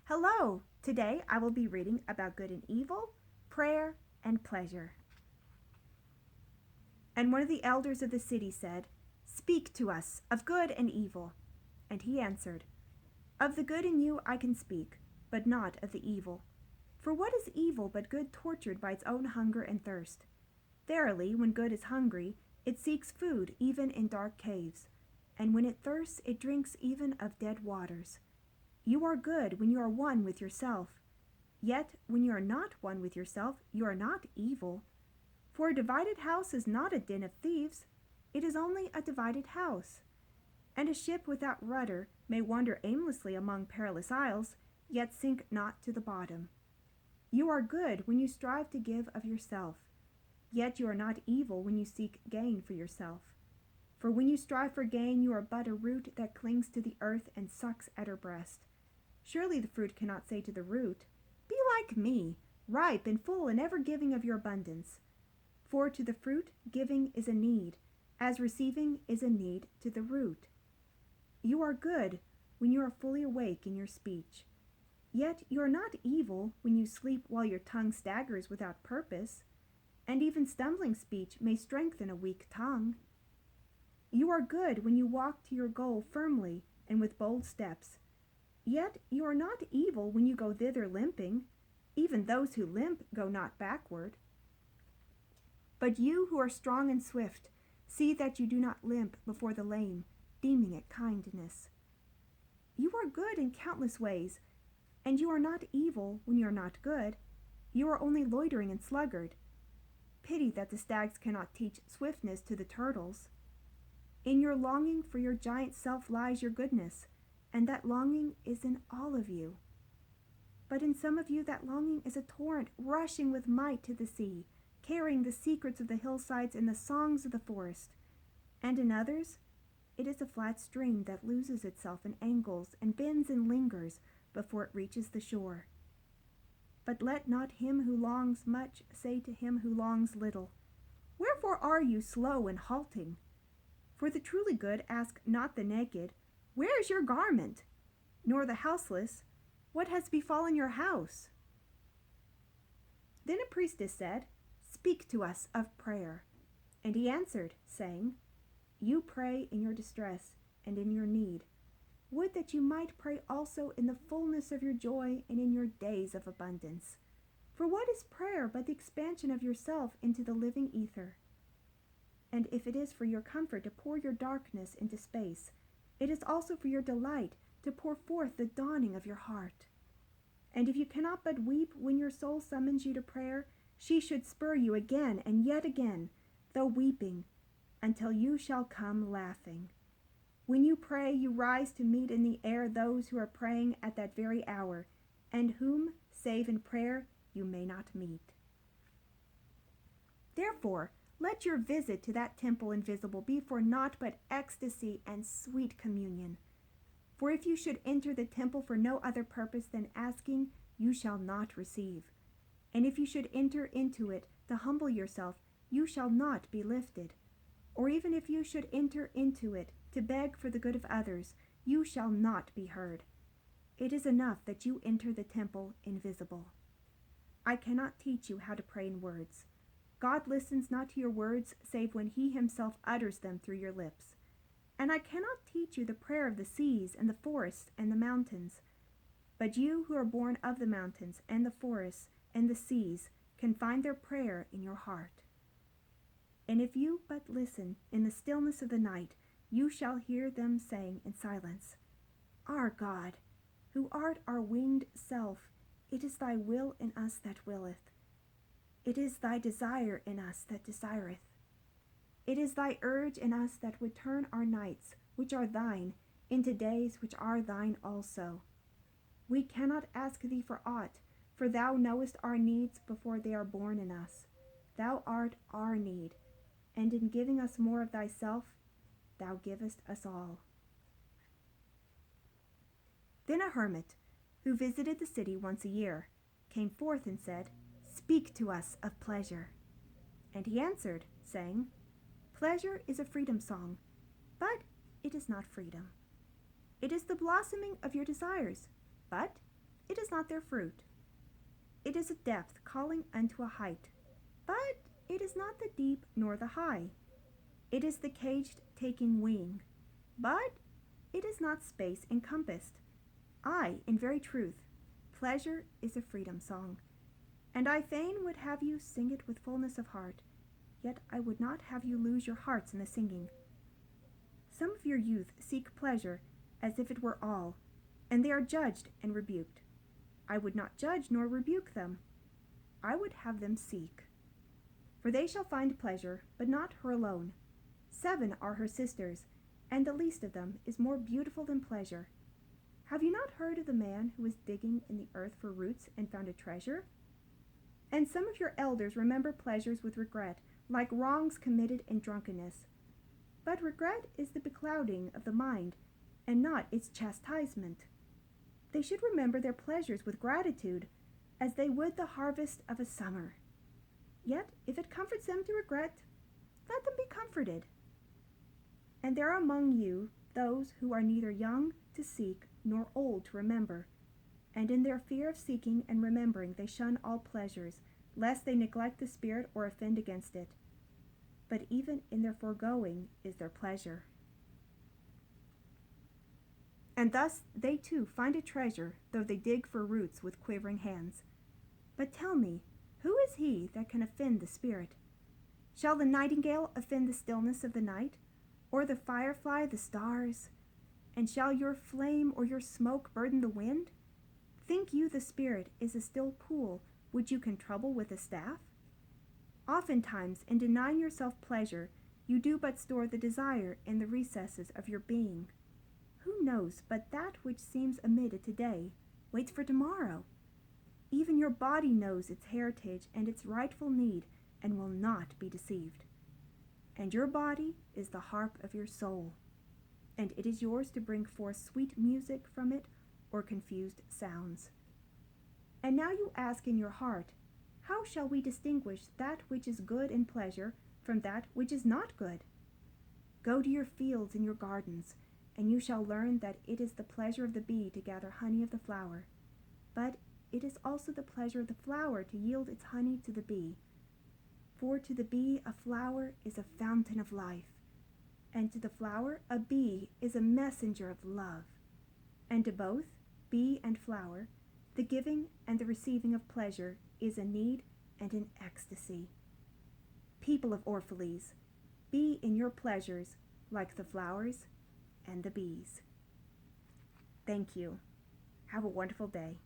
Hello! Today I will be reading about good and evil, prayer, and pleasure. And one of the elders of the city said, "Speak to us of good and evil." And he answered, "Of the good in you I can speak, but not of the evil. For what is evil but good tortured by its own hunger and thirst? Verily, when good is hungry, it seeks food even in dark caves, and when it thirsts, it drinks even of dead waters. You are good when you are one with yourself. Yet when you are not one with yourself, you are not evil. For a divided house is not a den of thieves, it is only a divided house. And a ship without rudder may wander aimlessly among perilous isles, yet sink not to the bottom. You are good when you strive to give of yourself, yet you are not evil when you seek gain for yourself. For when you strive for gain, you are but a root that clings to the earth and sucks at her breast. Surely the fruit cannot say to the root, 'Be like me, ripe and full and ever giving of your abundance.' For to the fruit giving is a need, as receiving is a need to the root. You are good when you are fully awake in your speech. Yet you are not evil when you sleep while your tongue staggers without purpose, and even stumbling speech may strengthen a weak tongue. You are good when you walk to your goal firmly and with bold steps. Yet you are not evil when you go thither limping. Even those who limp go not backward. But you who are strong and swift, see that you do not limp before the lame, deeming it kindness. You are good in countless ways, and you are not evil when you are not good. You are only loitering and sluggard. Pity that the stags cannot teach swiftness to the turtles. In your longing for your giant self lies your goodness, and that longing is in all of you. But in some of you that longing is a torrent rushing with might to the sea, carrying the secrets of the hillsides and the songs of the forest. And in others, it is a flat stream that loses itself in angles and bends and lingers before it reaches the shore. But let not him who longs much say to him who longs little, 'Wherefore are you slow and halting?' For the truly good ask not the naked, 'Where is your garment?' nor the houseless, 'What has befallen your house?' Then a priestess said, 'Speak to us of prayer.' And he answered, saying, 'You pray in your distress and in your need. Would that you might pray also in the fullness of your joy and in your days of abundance. For what is prayer but the expansion of yourself into the living ether? And if it is for your comfort to pour your darkness into space, it is also for your delight to pour forth the dawning of your heart. And if you cannot but weep when your soul summons you to prayer, she should spur you again and yet again, though weeping, until you shall come laughing. When you pray, you rise to meet in the air those who are praying at that very hour, and whom, save in prayer, you may not meet. Therefore, let your visit to that temple invisible be for naught but ecstasy and sweet communion. For if you should enter the temple for no other purpose than asking, you shall not receive. And if you should enter into it to humble yourself, you shall not be lifted. Or even if you should enter into it to beg for the good of others, you shall not be heard. It is enough that you enter the temple invisible. I cannot teach you how to pray in words. God listens not to your words, save when he himself utters them through your lips. And I cannot teach you the prayer of the seas and the forests and the mountains. But you who are born of the mountains and the forests and the seas can find their prayer in your heart. And if you but listen in the stillness of the night, you shall hear them saying in silence, 'Our God, who art our winged self, it is thy will in us that willeth. It is thy desire in us that desireth. It is thy urge in us that would turn our nights, which are thine, into days which are thine also. We cannot ask thee for aught, for thou knowest our needs before they are born in us. Thou art our need, and in giving us more of thyself, thou givest us all.' Then a hermit, who visited the city once a year, came forth and said, 'Speak to us of pleasure.' And he answered, saying, 'Pleasure is a freedom song, but it is not freedom. It is the blossoming of your desires, but it is not their fruit. It is a depth calling unto a height, but it is not the deep nor the high. It is the caged taking wing, but it is not space encompassed. Ay, in very truth, pleasure is a freedom song, and I fain would have you sing it with fullness of heart, yet I would not have you lose your hearts in the singing. Some of your youth seek pleasure as if it were all, and they are judged and rebuked. I would not judge nor rebuke them. I would have them seek. For they shall find pleasure, but not her alone. 7 are her sisters, and the least of them is more beautiful than pleasure. Have you not heard of the man who was digging in the earth for roots and found a treasure? And some of your elders remember pleasures with regret, like wrongs committed in drunkenness. But regret is the beclouding of the mind, and not its chastisement. They should remember their pleasures with gratitude, as they would the harvest of a summer. Yet, if it comforts them to regret, let them be comforted. And there are among you those who are neither young to seek nor old to remember, and in their fear of seeking and remembering they shun all pleasures, lest they neglect the Spirit or offend against it. But even in their foregoing is their pleasure. And thus they too find a treasure, though they dig for roots with quivering hands. But tell me, who is he that can offend the Spirit? Shall the nightingale offend the stillness of the night, or the firefly the stars? And shall your flame or your smoke burden the wind? Think you the Spirit is a still pool which you can trouble with a staff? Oftentimes, in denying yourself pleasure, you do but store the desire in the recesses of your being. Who knows but that which seems omitted today waits for tomorrow? Even your body knows its heritage and its rightful need, and will not be deceived. And your body is the harp of your soul, and it is yours to bring forth sweet music from it or confused sounds. And now you ask in your heart, how shall we distinguish that which is good and pleasure from that which is not good? Go to your fields and your gardens, and you shall learn that it is the pleasure of the bee to gather honey of the flower, but it is also the pleasure of the flower to yield its honey to the bee. For to the bee a flower is a fountain of life, and to the flower a bee is a messenger of love. And to both, bee and flower, the giving and the receiving of pleasure is a need and an ecstasy. People of Orphalese, be in your pleasures like the flowers and the bees. Thank you. Have a wonderful day.